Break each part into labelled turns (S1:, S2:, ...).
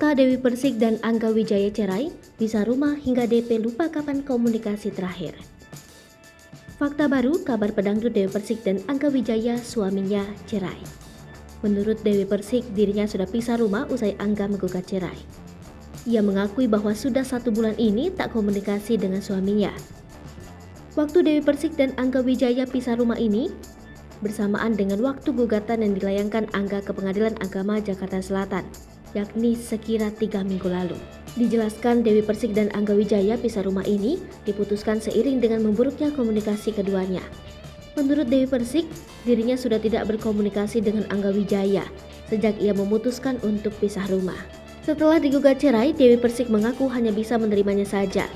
S1: Setelah Dewi Persik dan Angga Wijaya cerai, pisah rumah hingga DP lupa kapan komunikasi terakhir. Fakta baru, kabar pedangdut Dewi Persik dan Angga Wijaya suaminya cerai. Menurut Dewi Persik, dirinya sudah pisah rumah usai Angga menggugat cerai. Ia mengakui bahwa sudah 1 bulan ini tak komunikasi dengan suaminya. Waktu Dewi Persik dan Angga Wijaya pisah rumah ini bersamaan dengan waktu gugatan yang dilayangkan Angga ke Pengadilan Agama Jakarta Selatan, yakni sekira 3 minggu lalu. Dijelaskan Dewi Persik dan Angga Wijaya pisah rumah ini diputuskan seiring dengan memburuknya komunikasi keduanya. Menurut Dewi Persik, dirinya sudah tidak berkomunikasi dengan Angga Wijaya sejak ia memutuskan untuk pisah rumah. Setelah digugat cerai, Dewi Persik mengaku hanya bisa menerimanya saja.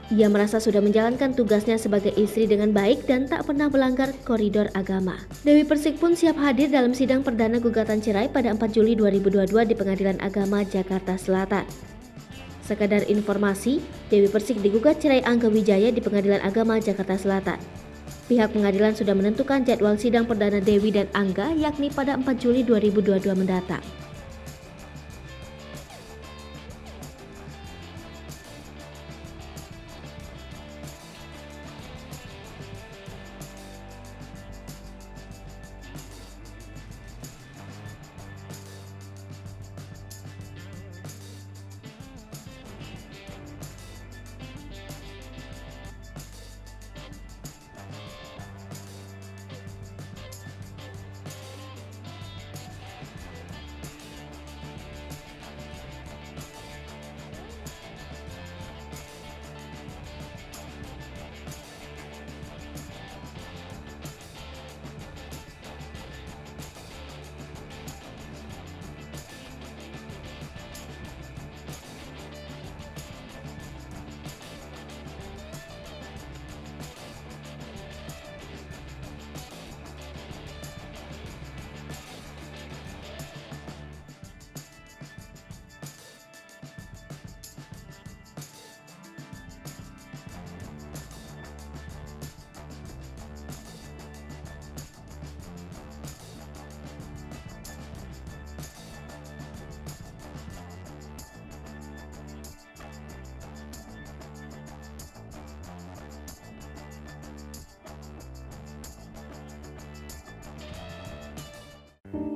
S1: Ia merasa sudah menjalankan tugasnya sebagai istri dengan baik dan tak pernah melanggar koridor agama. Dewi Persik pun siap hadir dalam sidang perdana gugatan cerai pada 4 Juli 2022 di Pengadilan Agama Jakarta Selatan. Sekadar informasi, Dewi Persik digugat cerai Angga Wijaya di Pengadilan Agama Jakarta Selatan. Pihak pengadilan sudah menentukan jadwal sidang perdana Dewi dan Angga yakni pada 4 Juli 2022 mendatang.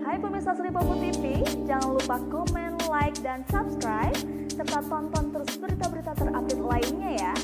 S2: Hai pemirsa Sri Popo TV, jangan lupa komen, like, dan subscribe, serta tonton terus berita-berita terupdate lainnya ya.